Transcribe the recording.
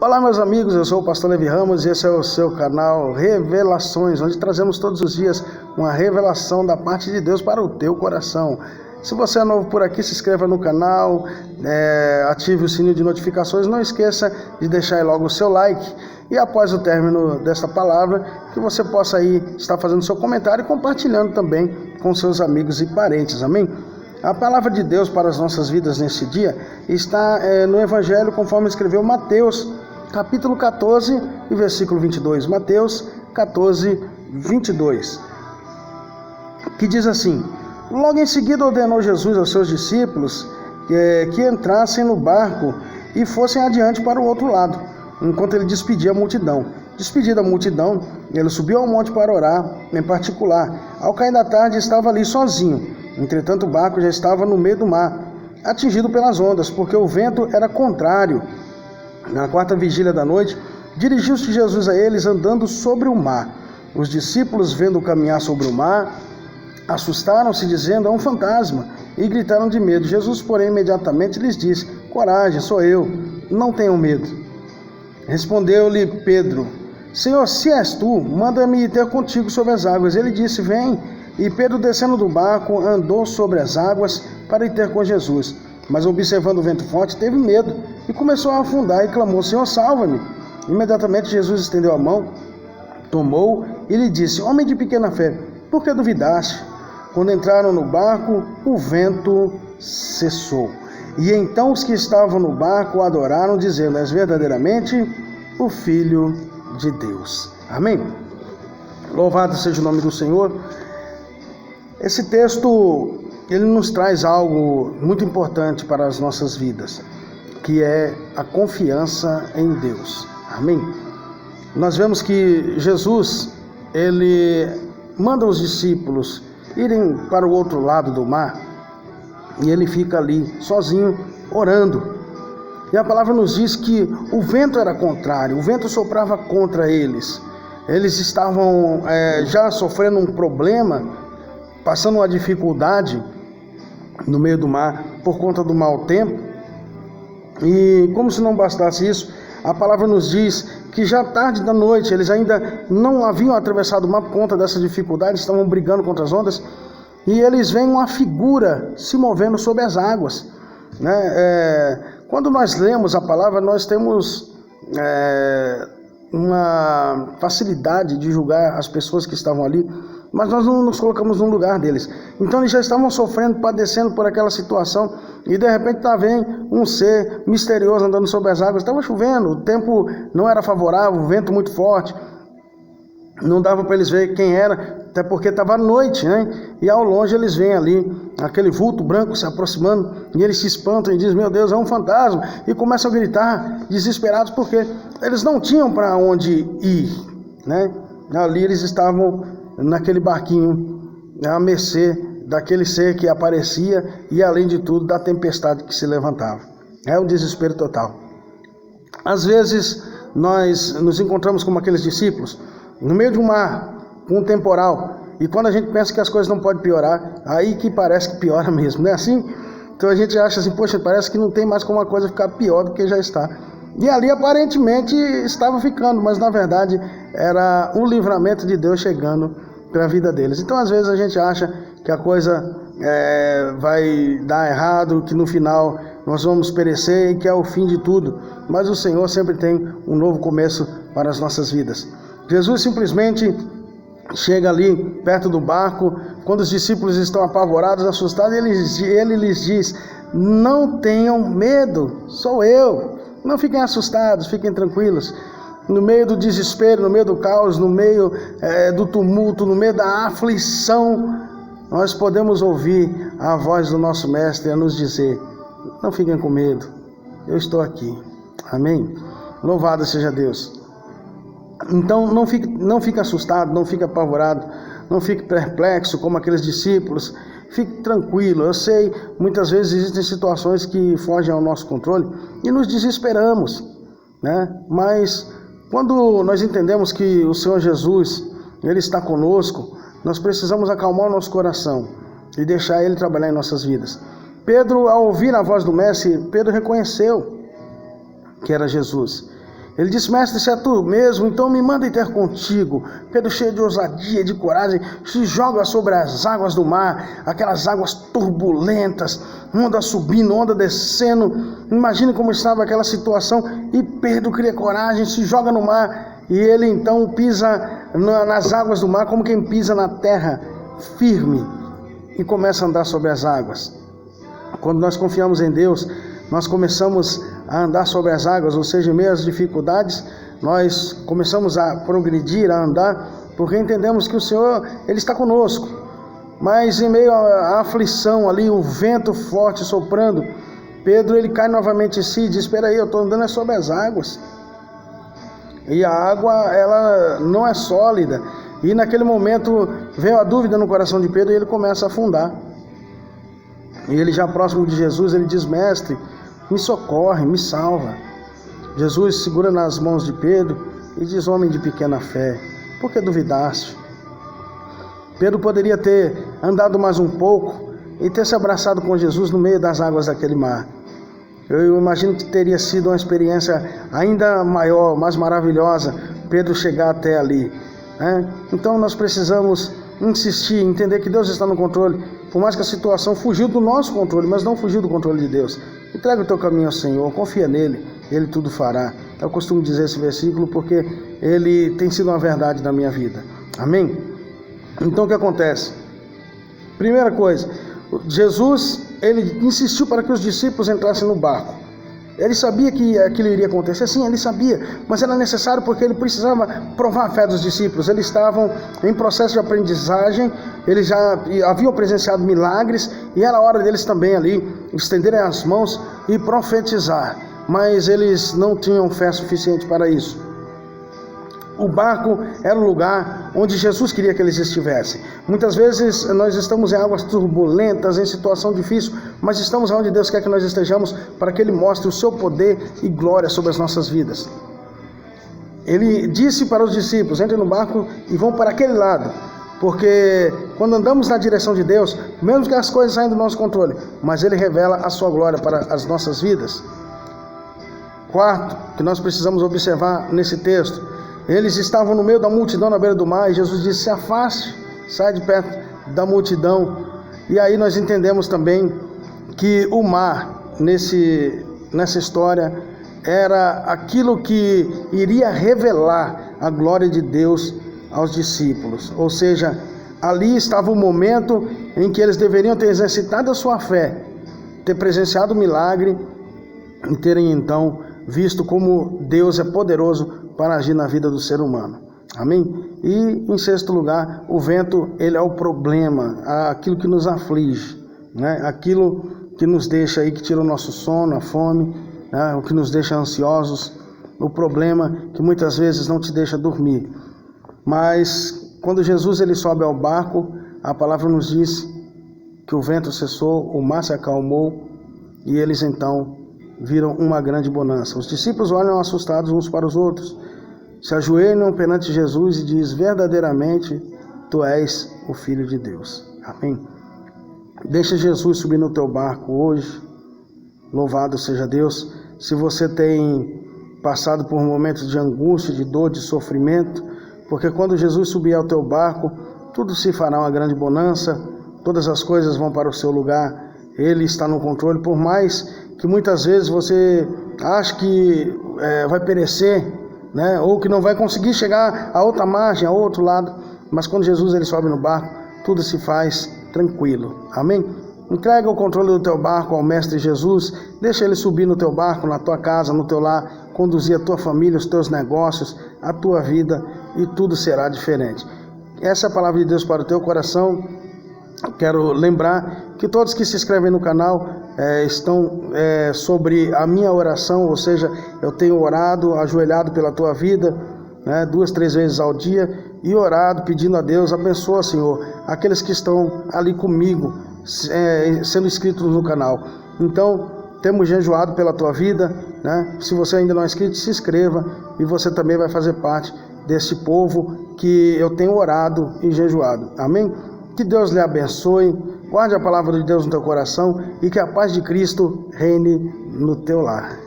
Olá, meus amigos, eu sou o pastor Levi Ramos e esse é o seu canal Revelações, onde trazemos todos os dias uma revelação da parte de Deus para o teu coração. Se você é novo por aqui, se inscreva no canal, ative o sininho de notificações, não esqueça de deixar aí logo o seu like e após o término desta palavra, que você possa aí estar fazendo seu comentário e compartilhando também com seus amigos e parentes, amém? A palavra de Deus para as nossas vidas neste dia está no Evangelho conforme escreveu Mateus, capítulo 14 e versículo 22. Mateus 14, 22. Que diz assim: logo em seguida ordenou Jesus aos seus discípulos que entrassem no barco e fossem adiante para o outro lado, enquanto ele despedia a multidão. Despedida a multidão, ele subiu ao monte para orar em particular. Ao cair da tarde estava ali sozinho. Entretanto, o barco já estava no meio do mar, atingido pelas ondas, porque o vento era contrário. Na quarta vigília da noite, dirigiu-se Jesus a eles andando sobre o mar. Os discípulos, vendo caminhar sobre o mar, assustaram-se, dizendo: é um fantasma, e gritaram de medo. Jesus, porém, imediatamente lhes disse: coragem, sou eu, não tenham medo. Respondeu-lhe Pedro: Senhor, se és tu, manda-me ir ter contigo sobre as águas. Ele disse: vem. E Pedro, descendo do barco, andou sobre as águas para ir ter com Jesus. Mas, observando o vento forte, teve medo e começou a afundar e clamou: Senhor, salva-me. Imediatamente Jesus estendeu a mão, tomou e lhe disse: homem de pequena fé, por que duvidaste? Quando entraram no barco, o vento cessou. E então os que estavam no barco o adoraram, dizendo: és verdadeiramente o Filho de Deus. Amém? Louvado seja o nome do Senhor. Esse texto, ele nos traz algo muito importante para as nossas vidas, que é a confiança em Deus. Amém? Nós vemos que Jesus, ele manda os discípulos irem para o outro lado do mar e ele fica ali sozinho orando. E a palavra nos diz que o vento era contrário, o vento soprava contra eles. Eles estavam já sofrendo um problema, passando uma dificuldade no meio do mar por conta do mau tempo. E como se não bastasse isso, a palavra nos diz que já tarde da noite, eles ainda não haviam atravessado o mar por conta dessa dificuldade, estavam brigando contra as ondas, e eles veem uma figura se movendo sobre as águas, né? Quando nós lemos a palavra, nós temos uma facilidade de julgar as pessoas que estavam ali, mas nós não nos colocamos no lugar deles. Então eles já estavam sofrendo, padecendo por aquela situação, e de repente vem um ser misterioso andando sobre as águas. Estava chovendo, o tempo não era favorável, o vento muito forte, não dava para eles ver quem era, até porque estava à noite, né? E ao longe eles veem ali aquele vulto branco se aproximando, e eles se espantam e dizem: meu Deus, é um fantasma, e começam a gritar desesperados, porque eles não tinham para onde ir, né? Ali eles estavam naquele barquinho, à mercê daquele ser que aparecia e, além de tudo, da tempestade que se levantava. É um desespero total. Às vezes nós nos encontramos como aqueles discípulos no meio de um mar, com um temporal, e quando a gente pensa que as coisas não podem piorar, aí que parece que piora mesmo, não é assim? Então a gente acha assim: poxa, parece que não tem mais como a coisa ficar pior do que já está. E ali aparentemente estava ficando, mas na verdade era um livramento de Deus chegando para a vida deles. Então às vezes a gente acha que a coisa vai dar errado, que no final nós vamos perecer e que é o fim de tudo, mas o Senhor sempre tem um novo começo para as nossas vidas. Jesus simplesmente chega ali perto do barco, quando os discípulos estão apavorados, assustados, ele lhes diz: não tenham medo, sou eu. Não fiquem assustados, fiquem tranquilos. No meio do desespero, no meio do caos, no meio do tumulto, no meio da aflição, nós podemos ouvir a voz do nosso Mestre a nos dizer: não fiquem com medo, eu estou aqui. Amém? Louvado seja Deus. Então não fique assustado, não fique apavorado, não fique perplexo como aqueles discípulos. Fique tranquilo. Eu sei, muitas vezes existem situações que fogem ao nosso controle e nos desesperamos, né? Mas quando nós entendemos que o Senhor Jesus, Ele está conosco, nós precisamos acalmar o nosso coração e deixar Ele trabalhar em nossas vidas. Pedro, ao ouvir a voz do Mestre, Pedro reconheceu que era Jesus. Ele disse: mestre, se é tu mesmo, então me manda ir ter contigo. Pedro, cheio de ousadia, de coragem, se joga sobre as águas do mar, aquelas águas turbulentas, onda subindo, onda descendo. Imagine como estava aquela situação. E Pedro cria coragem, se joga no mar, e ele então pisa nas águas do mar como quem pisa na terra, firme, e começa a andar sobre as águas. Quando nós confiamos em Deus, nós começamos a andar sobre as águas, ou seja, em meio às dificuldades, nós começamos a progredir, a andar, porque entendemos que o Senhor, Ele está conosco. Mas em meio à aflição ali, o vento forte soprando, Pedro, ele cai novamente em si e diz: espera aí, eu estou andando sobre as águas. E a água, ela não é sólida. E naquele momento veio a dúvida no coração de Pedro e ele começa a afundar. E ele, já próximo de Jesus, ele diz: mestre, me socorre, me salva. Jesus segura nas mãos de Pedro e diz: homem de pequena fé, por que duvidaste? Pedro poderia ter andado mais um pouco e ter se abraçado com Jesus no meio das águas daquele mar. Eu imagino que teria sido uma experiência ainda maior, mais maravilhosa, Pedro chegar até ali, né? Então nós precisamos insistir, entender que Deus está no controle, por mais que a situação fugiu do nosso controle, mas não fugiu do controle de Deus. Entrega o teu caminho ao Senhor, confia nele, Ele tudo fará. Eu costumo dizer esse versículo porque ele tem sido uma verdade na minha vida. Amém? Então o que acontece? Primeira coisa, Jesus, ele insistiu para que os discípulos entrassem no barco. Ele sabia que aquilo iria acontecer, sim, ele sabia, mas era necessário porque ele precisava provar a fé dos discípulos. Eles estavam em processo de aprendizagem, eles já haviam presenciado milagres e era hora deles também ali estenderem as mãos e profetizar, mas eles não tinham fé suficiente para isso. O barco era o lugar onde Jesus queria que eles estivessem. Muitas vezes nós estamos em águas turbulentas, em situação difícil, mas estamos onde Deus quer que nós estejamos para que Ele mostre o seu poder e glória sobre as nossas vidas. Ele disse para os discípulos: entrem no barco e vão para aquele lado, porque quando andamos na direção de Deus, mesmo que as coisas saiam do nosso controle, mas Ele revela a sua glória para as nossas vidas. Quarto, que nós precisamos observar nesse texto: eles estavam no meio da multidão na beira do mar e Jesus disse: se afaste, sai de perto da multidão. E aí nós entendemos também que o mar, nessa história, era aquilo que iria revelar a glória de Deus aos discípulos. Ou seja, ali estava o momento em que eles deveriam ter exercitado a sua fé, ter presenciado o milagre e terem então visto como Deus é poderoso para agir na vida do ser humano. Amém? E em sexto lugar, o vento, ele é o problema, aquilo que nos aflige, né? Aquilo que nos deixa aí, que tira o nosso sono, a fome, né? O que nos deixa ansiosos, o problema que muitas vezes não te deixa dormir. Mas quando Jesus ele sobe ao barco, a palavra nos diz que o vento cessou, o mar se acalmou e eles então viram uma grande bonança. Os discípulos olham assustados uns para os outros, se ajoelham perante Jesus e dizem: verdadeiramente, Tu és o Filho de Deus. Amém? Deixa Jesus subir no teu barco hoje. Louvado seja Deus. Se você tem passado por momentos de angústia, de dor, de sofrimento, porque quando Jesus subir ao teu barco, tudo se fará uma grande bonança, todas as coisas vão para o seu lugar. Ele está no controle, por mais que muitas vezes você acha que vai perecer, né? Ou que não vai conseguir chegar a outra margem, ao outro lado, mas quando Jesus ele sobe no barco, tudo se faz tranquilo. Amém? Entrega o controle do teu barco ao Mestre Jesus, deixa ele subir no teu barco, na tua casa, no teu lar, conduzir a tua família, os teus negócios, a tua vida, e tudo será diferente. Essa é a palavra de Deus para o teu coração. Quero lembrar que todos que se inscrevem no canal estão sobre a minha oração, ou seja, eu tenho orado, ajoelhado pela tua vida, né, 2, 3 vezes ao dia, e orado, pedindo a Deus: abençoa, Senhor, aqueles que estão ali comigo, sendo inscritos no canal. Então, temos jejuado pela tua vida, né? Se você ainda não é inscrito, se inscreva, e você também vai fazer parte desse povo que eu tenho orado e jejuado. Amém? Que Deus lhe abençoe, guarde a palavra de Deus no teu coração e que a paz de Cristo reine no teu lar.